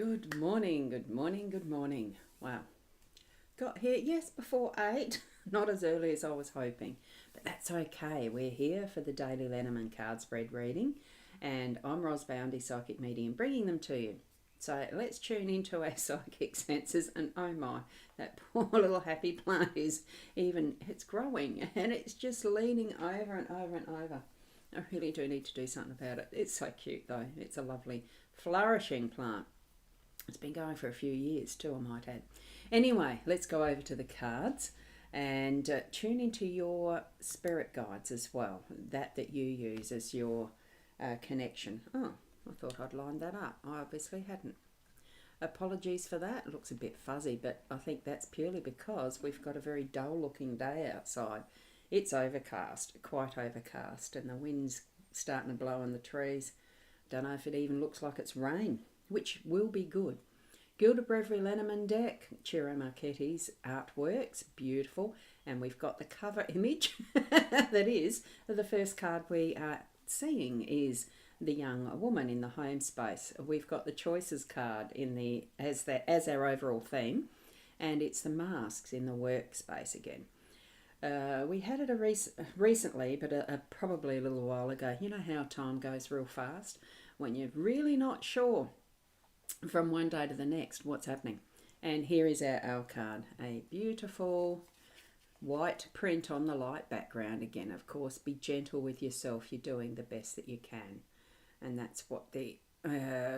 Good morning, good morning, good morning. Wow. Got here, yes, before 8. Not as early as I was hoping, but that's okay. We're here for the daily Lenormand card spread reading, and I'm rosboundy psychic medium bringing them to you. So let's tune into our psychic senses, and oh my, that poor little happy plant it's growing, and it's just leaning over and over and over. I really do need to do something about it. It's so cute though. It's a lovely flourishing plant. It's been going for a few years too, I might add. Anyway, let's go over to the cards and tune into your spirit guides as well, that you use as your connection. Oh, I thought I'd lined that up. I obviously hadn't. Apologies for that. It looks a bit fuzzy, but I think that's purely because we've got a very dull looking day outside. It's overcast, quite overcast, and the wind's starting to blow in the trees. Don't know if it even looks like it's rain, which will be good. Gilda Brevary Lenormand deck, Ciro Marchetti's artworks, beautiful. And we've got the cover image, that is, the first card we are seeing is the young woman in the home space. We've got the choices card as our overall theme, and it's the masks in the workspace again. We had it recently, but probably a little while ago. You know how time goes real fast when you're really not sure from one day to the next what's happening. And here is our card, a beautiful white print on the light background again. Of course, be gentle with yourself. You're doing the best that you can, and that's what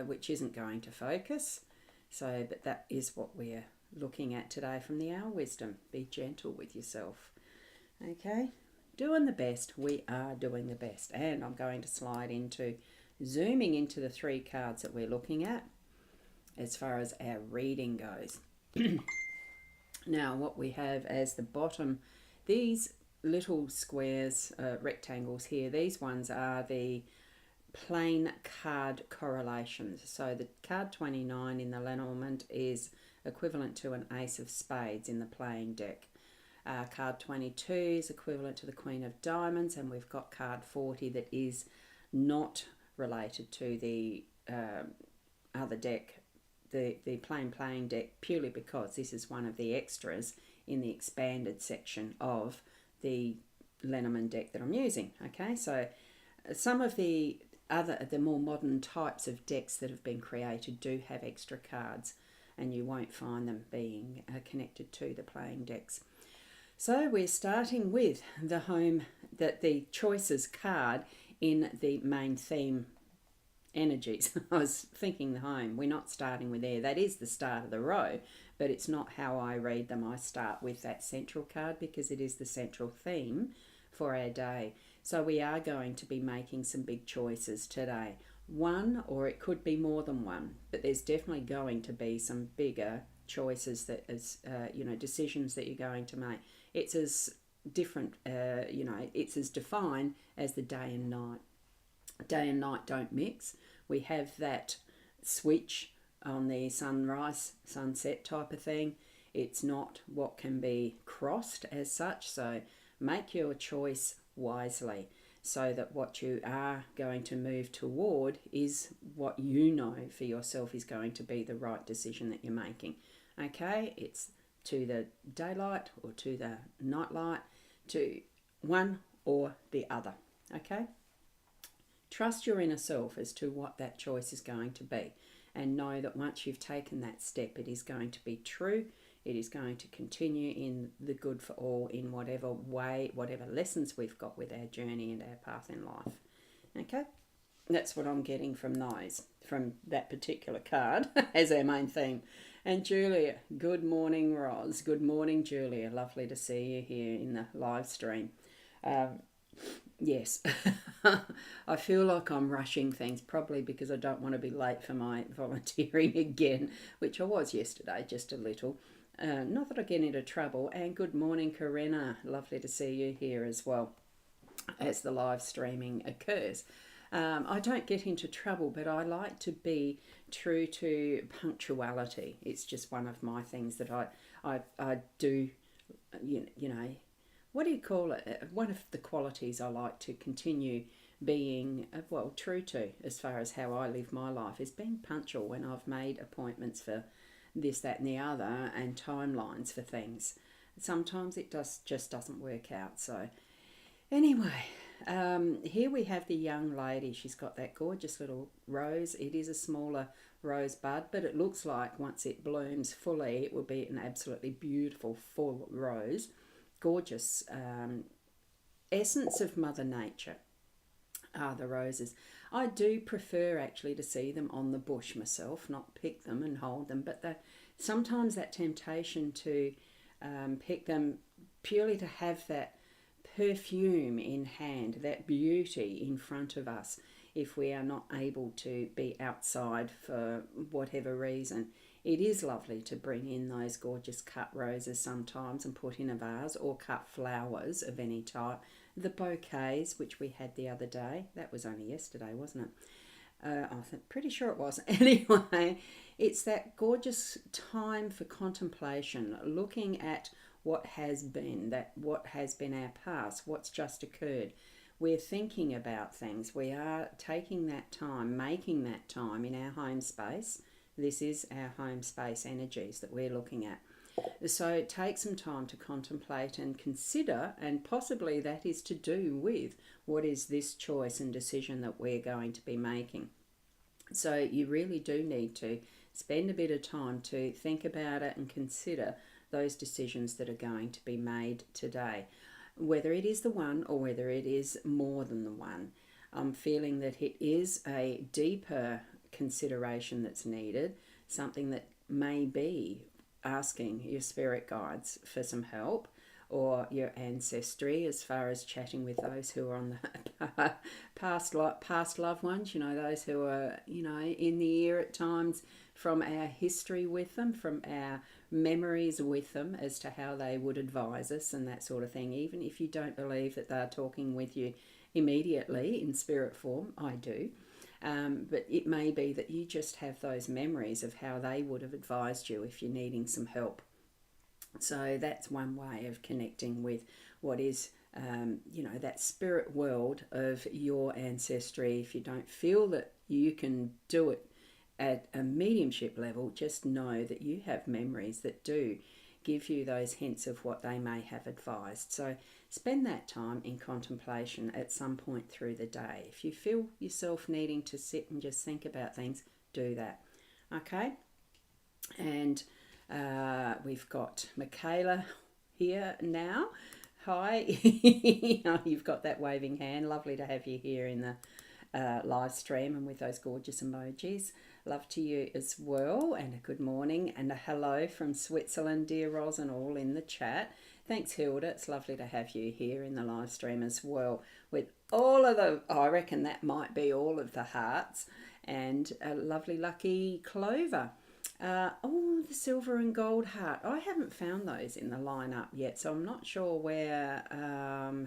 which isn't going to focus. So, but that is what we're looking at today from the Hour Wisdom. Be gentle with yourself. Okay, doing the best. We are doing the best, and I'm going to zooming into the 3 cards that we're looking at as far as our reading goes. Now, what we have as the bottom, these little squares, rectangles here, these ones are the plain card correlations. So the card 29 in the Lenormand is equivalent to an ace of spades in the playing deck. Card 22 is equivalent to the Queen of Diamonds, and we've got card 40 that is not related to the other deck, the plain playing deck, purely because this is one of the extras in the expanded section of the Lenormand deck that I'm using. Okay, so some of the more modern types of decks that have been created do have extra cards, and you won't find them being connected to the playing decks. So we're starting with the choices card in the main theme energies. I was thinking the home. We're not starting with there. That is the start of the row, but it's not how I read them. I start with that central card because it is the central theme for our day. So we are going to be making some big choices today. One, or it could be more than one, but there's definitely going to be some bigger choices that is, decisions that you're going to make. It's as different, it's as defined as the day and night. Day and night don't mix. We have that switch on the sunrise, sunset type of thing. It's not what can be crossed as such. So make your choice wisely so that what you are going to move toward is what you know for yourself is going to be the right decision that you're making. Okay, it's to the daylight or to the nightlight, to one or the other. Okay. Trust your inner self as to what that choice is going to be, and know that once you've taken that step, it is going to be true. It is going to continue in the good for all in whatever way, whatever lessons we've got with our journey and our path in life. Okay? That's what I'm getting from that particular card as our main theme. And Julia, good morning, Roz. Good morning, Julia. Lovely to see you here in the live stream. Yes, I feel like I'm rushing things, probably because I don't want to be late for my volunteering again, which I was yesterday, just a little. Not that I get into trouble. And good morning, Corinna. Lovely to see you here as well as the live streaming occurs. I don't get into trouble, but I like to be true to punctuality. It's just one of my things that I do, what do you call it? One of the qualities I like to continue being, well, true to as far as how I live my life, is being punctual when I've made appointments for this, that, and the other, and timelines for things. Sometimes it just doesn't work out. So anyway, here we have the young lady. She's got that gorgeous little rose. It is a smaller rose bud, but it looks like once it blooms fully, it will be an absolutely beautiful full rose. Gorgeous essence of Mother Nature are the roses. I do prefer actually to see them on the bush myself, not pick them and hold them, but sometimes that temptation to pick them purely to have that perfume in hand, that beauty in front of us, if we are not able to be outside for whatever reason. It is lovely to bring in those gorgeous cut roses sometimes and put in a vase, or cut flowers of any type. The bouquets, which we had the other day, that was only yesterday, wasn't it? I'm pretty sure it was. Anyway, it's that gorgeous time for contemplation, looking at what has been, what has been our past, what's just occurred. We're thinking about things. We are taking that time, making that time in our home space. This is our home space energies that we're looking at. So take some time to contemplate and consider, and possibly that is to do with what is this choice and decision that we're going to be making. So you really do need to spend a bit of time to think about it and consider those decisions that are going to be made today, whether it is the one or whether it is more than the one. I'm feeling that it is a deeper consideration that's needed, something that may be asking your spirit guides for some help, or your ancestry, as far as chatting with those who are on the past loved ones, those who are, in the ear at times, from our history with them, from our memories with them, as to how they would advise us and that sort of thing. Even if you don't believe that they're talking with you immediately in spirit form, I do. But it may be that you just have those memories of how they would have advised you if you're needing some help. So that's one way of connecting with what is, that spirit world of your ancestry. If you don't feel that you can do it at a mediumship level, just know that you have memories that do give you those hints of what they may have advised. So spend that time in contemplation at some point through the day. If you feel yourself needing to sit and just think about things, do that. Okay? And we've got Michaela here now. Hi. You've got that waving hand. Lovely to have you here in the live stream and with those gorgeous emojis. Love to you as well, and a good morning and a hello from Switzerland, dear Ros, and all in the chat. Thanks, Hilda. It's lovely to have you here in the live stream as well, with all of the, I reckon that might be all of the hearts, and a lovely lucky Clover. The silver and gold heart. I haven't found those in the lineup yet, so I'm not sure where.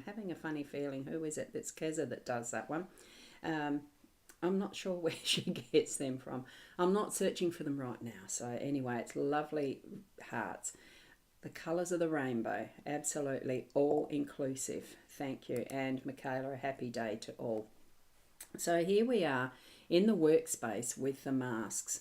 Having a funny feeling, who is it? That's Keza that does that one. I'm not sure where she gets them from. I'm not searching for them right now. So anyway, it's lovely hearts. The colours of the rainbow. Absolutely all inclusive. Thank you. And Michaela, a happy day to all. So here we are in the workspace with the masks.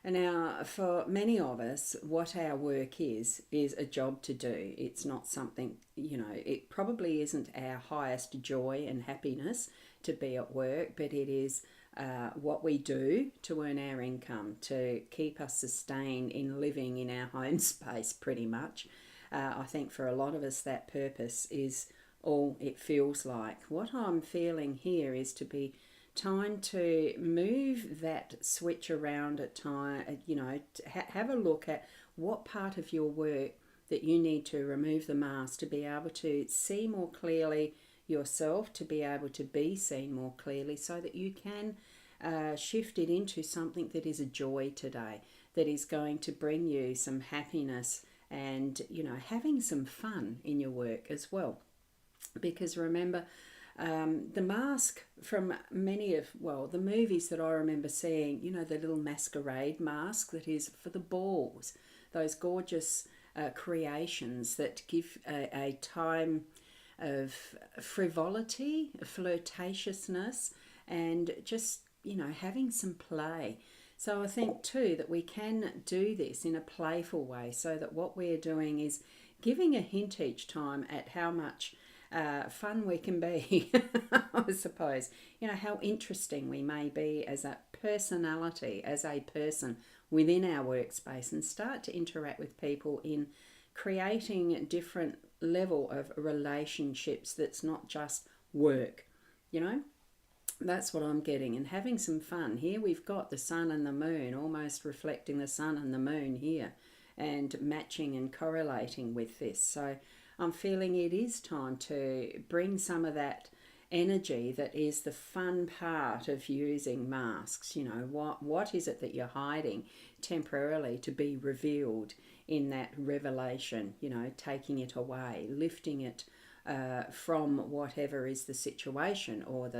And now, for many of us, what our work is a job to do. It's not something, it probably isn't our highest joy and happiness to be at work, but it is what we do to earn our income, to keep us sustained in living in our home space, pretty much. I think for a lot of us, that purpose is all it feels like. What I'm feeling here is to be time to move that switch around at time, have a look at what part of your work that you need to remove the mask to be able to see more clearly yourself, to be able to be seen more clearly, so that you can shift it into something that is a joy today, that is going to bring you some happiness and, having some fun in your work as well. Because remember, the mask from many of, the movies that I remember seeing, the little masquerade mask that is for the balls, those gorgeous creations that give a time of frivolity, flirtatiousness, and just, having some play. So I think too that we can do this in a playful way, so that what we're doing is giving a hint each time at how much fun we can be, I suppose. How interesting we may be as a personality, as a person within our workspace, and start to interact with people in creating a different level of relationships that's not just work. That's what I'm getting, and having some fun. Here we've got the sun and the moon, almost reflecting the sun and the moon here, and matching and correlating with this. So I'm feeling it is time to bring some of that energy that is the fun part of using masks. What is it that you're hiding temporarily to be revealed in that revelation, taking it away, lifting it from whatever is the situation, or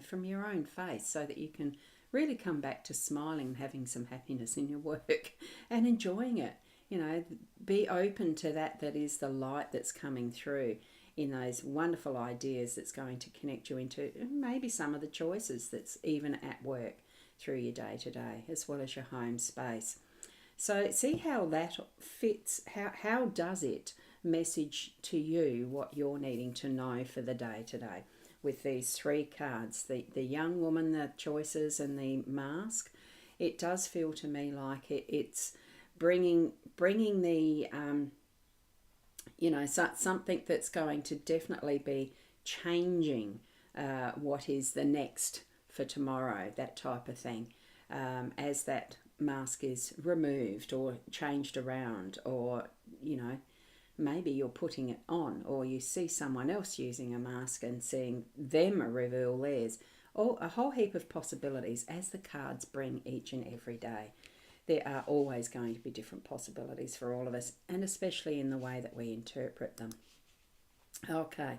from your own face, so that you can really come back to smiling, having some happiness in your work and enjoying it. Be open to that is the light that's coming through in those wonderful ideas that's going to connect you into maybe some of the choices that's even at work through your day-to-day, as well as your home space. So see how that fits. How does it message to you what you're needing to know for the day today with these three cards, the young woman, the choices, and the mask? It does feel to me like it's bringing the something that's going to definitely be changing what is the next for tomorrow, that type of thing, as that mask is removed or changed around, or maybe you're putting it on, or you see someone else using a mask and seeing them reveal theirs, or a whole heap of possibilities as the cards bring each and every day. There are always going to be different possibilities for all of us, and especially in the way that we interpret them. Okay,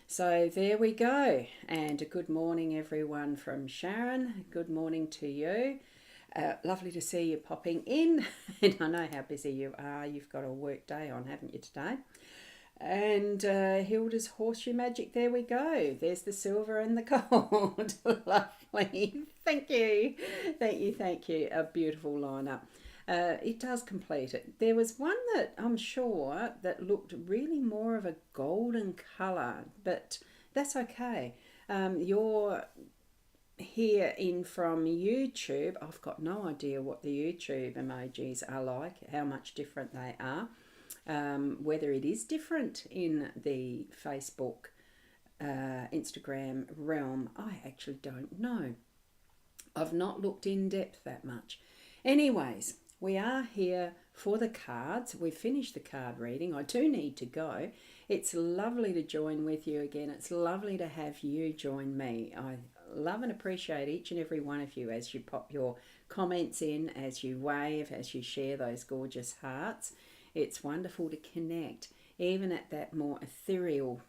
so there we go, and a good morning everyone from Sharon. Good morning to you. Lovely to see you popping in, and I know how busy you are. You've got a work day on, haven't you, today? And Hilda's horseshoe magic, there we go. There's the silver and the gold. Lovely. Thank you. A beautiful lineup. It does complete it. There was one that I'm sure that looked really more of a golden colour, but that's okay. You're here in from YouTube. I've got no idea what the YouTube emojis are like, how much different they are. Whether it is different in the Facebook, Instagram realm, I actually don't know. I've not looked in depth that much. Anyways, we are here for the cards. We've finished the card reading. I do need to go. It's lovely to join with you again. It's lovely to have you join me. I love and appreciate each and every one of you as you pop your comments in, as you wave, as you share those gorgeous hearts. It's wonderful to connect, even at that more ethereal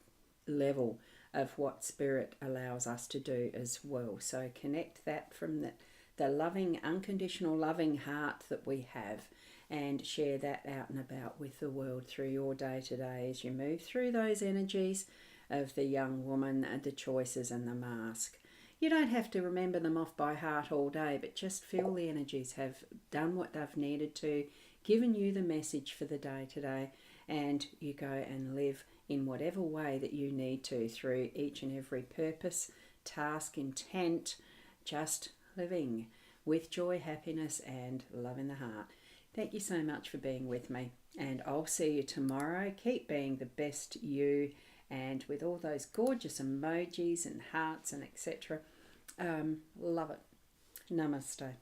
level of what Spirit allows us to do as well. So connect that from the loving, unconditional loving heart that we have, and share that out and about with the world through your day-to-day as you move through those energies of the young woman, the choices, and the mask. You don't have to remember them off by heart all day, but just feel the energies have done what they've needed to, given you the message for the day today, and you go and live in whatever way that you need to through each and every purpose, task, intent, just living with joy, happiness, and love in the heart. Thank you so much for being with me, and I'll see you tomorrow. Keep being the best you, and with all those gorgeous emojis and hearts and etc. Love it. Namaste.